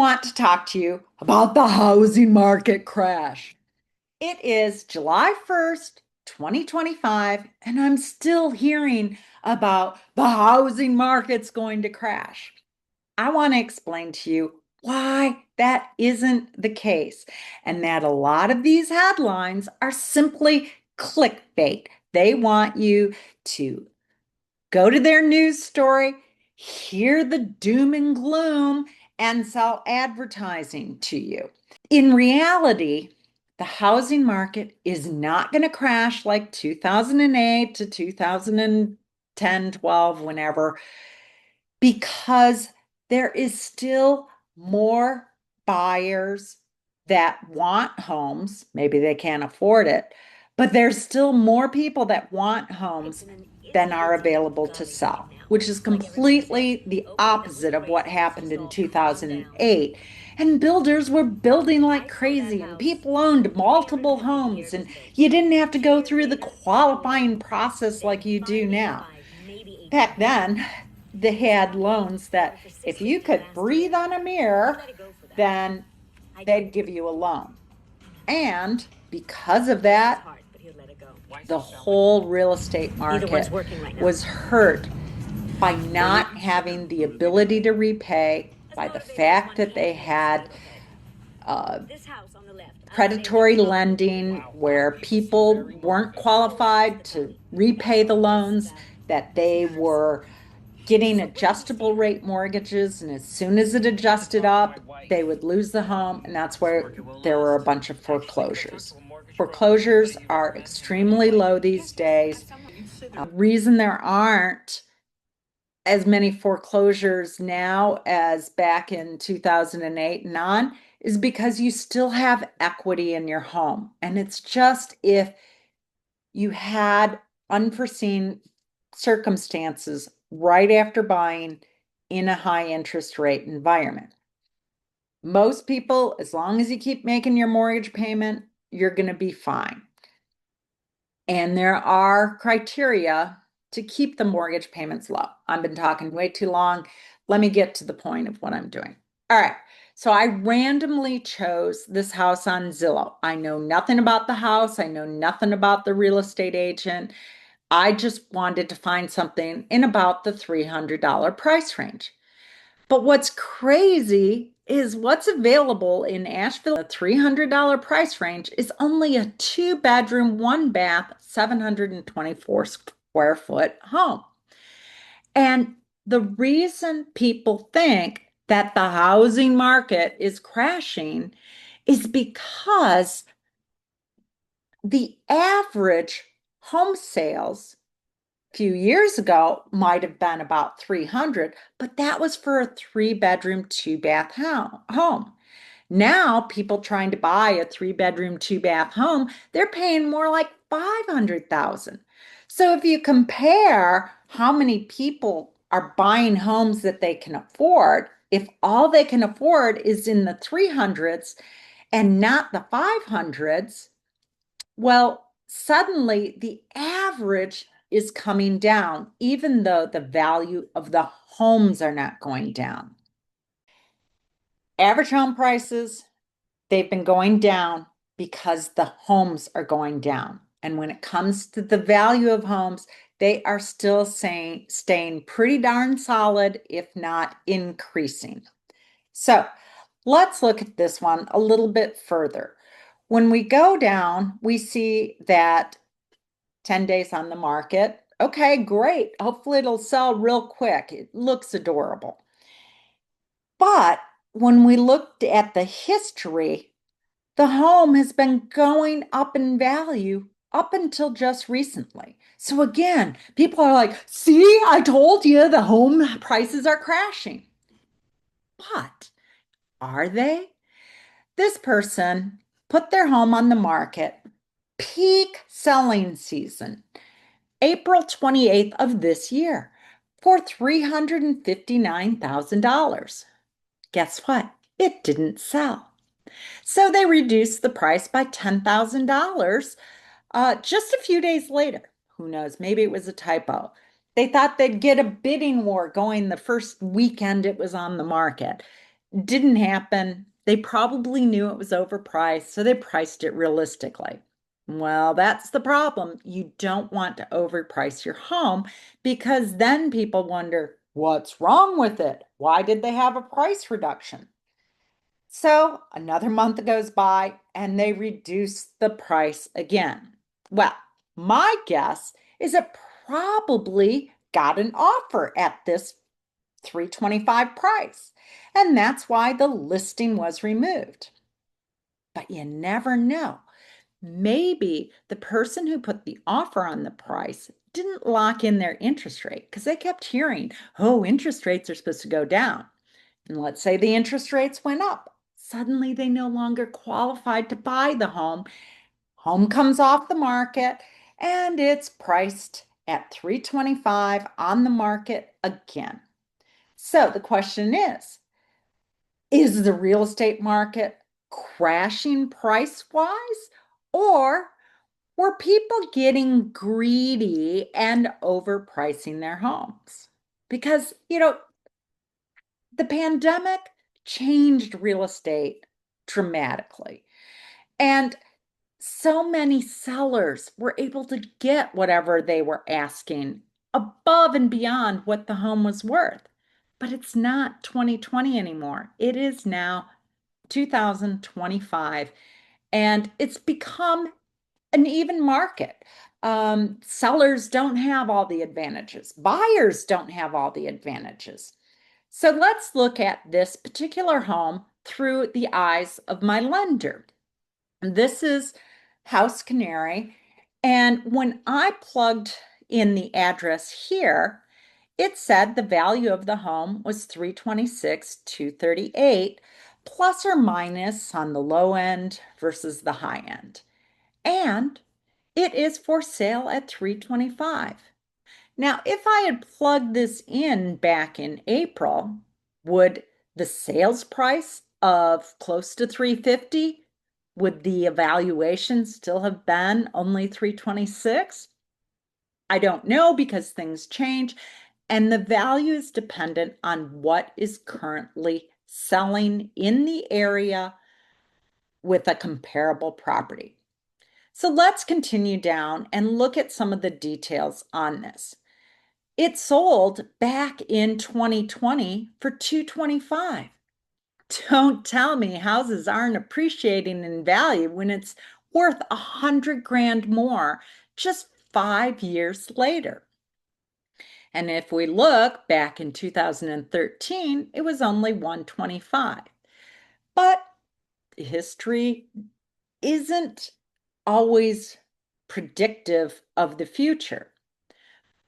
Want to talk to you about the housing market crash. It is July 1st, 2025, and I'm still hearing about the housing market's going to crash. I want to explain to you why that isn't the case and that a lot of these headlines are simply clickbait. They want you to go to their news story, hear the doom and gloom, and sell advertising to you. In reality, the housing market is not going to crash like 2008 to 2010, 12, whenever, because there is still more buyers that want homes. Maybe they can't afford it, but there's still more people that want homes than are available to sell, which is completely the opposite of what happened in 2008. And builders were building like crazy, and people owned multiple homes, and you didn't have to go through the qualifying process like you do now. Back then, they had loans that if you could breathe on a mirror, then they'd give you a loan. And because of that, the whole real estate market was hurt by not having the ability to repay, by the fact that they had uh, predatory lending where people weren't qualified to repay the loans, that they were getting adjustable rate mortgages. And as soon as it adjusted up, they would lose the home. And that's where there were a bunch of foreclosures. Foreclosures are extremely low these days. The reason there aren't as many foreclosures now as back in 2008 and on is because you still have equity in your home. And it's just if you had unforeseen circumstances right after buying in a high interest rate environment. Most people, as long as you keep making your mortgage payment, you're going to be fine. And there are criteria to keep the mortgage payments low. I've been talking way too long. Let me get to the point of what I'm doing. All right. So I randomly chose this house on Zillow. I know nothing about the house. I know nothing about the real estate agent. I just wanted to find something in about the $300 price range. But what's crazy is what's available in Asheville, the $300 price range is only a two-bedroom, one bath, 724 square foot home. And the reason people think that the housing market is crashing is because the average home sales few years ago might have been about 300, but that was for a three-bedroom, two-bath home. Now, people trying to buy a three-bedroom, two-bath home, they're paying more like 500,000. So if you compare how many people are buying homes that they can afford, if all they can afford is in the 300s and not the 500s, well, suddenly the average is coming down, even though the value of the homes are not going down. Average home prices, they've been going down because the homes are going down. And when it comes to the value of homes, they are still staying pretty darn solid, if not increasing. So let's look at this one a little bit further. When we go down, we see that 10 days on the market. Okay, great. Hopefully it'll sell real quick. It looks adorable. But when we looked at the history, the home has been going up in value up until just recently. So again, people are like, see, I told you the home prices are crashing. But are they? This person put their home on the market, peak selling season, April 28th of this year, for $359,000. Guess what? It didn't sell. So they reduced the price by $10,000 just a few days later. Who knows? Maybe it was a typo. They thought they'd get a bidding war going the first weekend it was on the market. Didn't happen. They probably knew it was overpriced, so they priced it realistically. Well, that's the problem. You don't want to overprice your home because then people wonder, what's wrong with it? Why did they have a price reduction? So another month goes by and they reduce the price again. Well, my guess is it probably got an offer at this 325 price. And that's why the listing was removed. But you never know. Maybe the person who put the offer on the price didn't lock in their interest rate because they kept hearing, oh, interest rates are supposed to go down. And let's say the interest rates went up. Suddenly they no longer qualified to buy the home. Home comes off the market and it's priced at 325 on the market again. So the question is the real estate market crashing price wise, or were people getting greedy and overpricing their homes? Because, the pandemic changed real estate dramatically. And so many sellers were able to get whatever they were asking above and beyond what the home was worth. But it's not 2020 anymore. It is now 2025, and it's become an even market. Sellers don't have all the advantages, buyers don't have all the advantages. So let's look at this particular home through the eyes of my lender. This is House Canary. And when I plugged in the address here, it said the value of the home was 326, 238, plus or minus on the low end versus the high end. And it is for sale at 325. Now, if I had plugged this in back in April, would the sales price of close to 350, would the evaluation still have been only 326? I don't know because things change and the value is dependent on what is currently selling in the area with a comparable property. So let's continue down and look at some of the details on this. It sold back in 2020 for 225. Don't tell me houses aren't appreciating in value when it's worth 100 grand more just 5 years later. And if we look back in 2013, it was only 125. But history isn't always predictive of the future.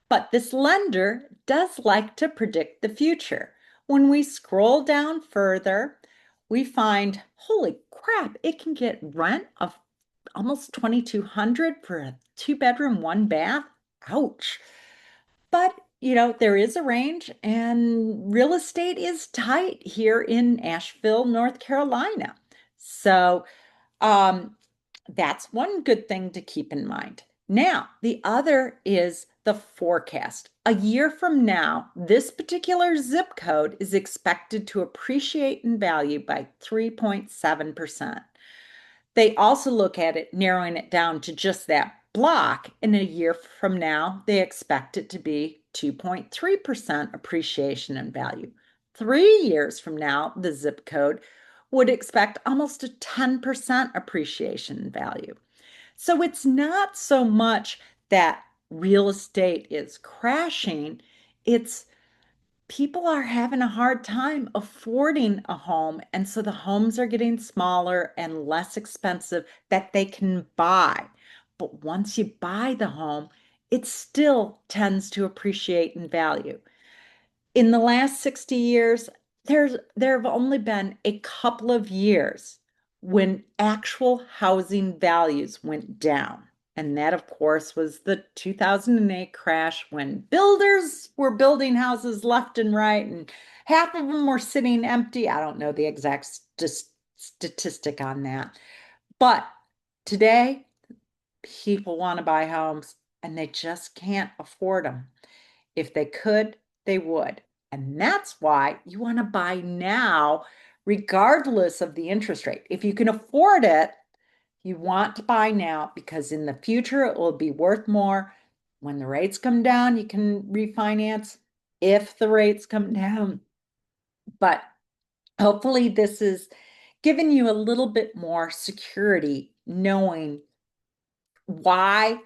But this lender does like to predict the future. When we scroll down further, we find, holy crap, it can get rent of almost 2,200 for a 2-bedroom, 1 bath. Ouch. But, there is a range and real estate is tight here in Asheville, North Carolina. So, that's one good thing to keep in mind. Now, the other is the forecast. A year from now, this particular zip code is expected to appreciate in value by 3.7%. They also look at it, narrowing it down to just that block. In a year from now, they expect it to be 2.3% appreciation in value. 3 years from now, the zip code would expect almost a 10% appreciation in value. So it's not so much that real estate is crashing, it's people are having a hard time affording a home. And so the homes are getting smaller and less expensive that they can buy. But once you buy the home, it still tends to appreciate in value. In the last 60 years, there have only been a couple of years when actual housing values went down. And that, of course, was the 2008 crash when builders were building houses left and right, and half of them were sitting empty. I don't know the exact statistic on that. But today, people want to buy homes and they just can't afford them. If they could, they would. And that's why you want to buy now regardless of the interest rate. If you can afford it, you want to buy now because in the future it will be worth more. When the rates come down, you can refinance if the rates come down. But hopefully, this is giving you a little bit more security knowing why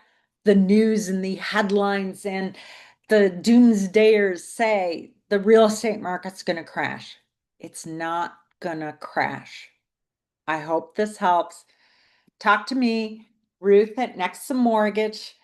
the news and the headlines and the doomsdayers say the real estate market's going to crash. It's not going to crash. I hope this helps. Talk to me, Ruth at Nexa Mortgage.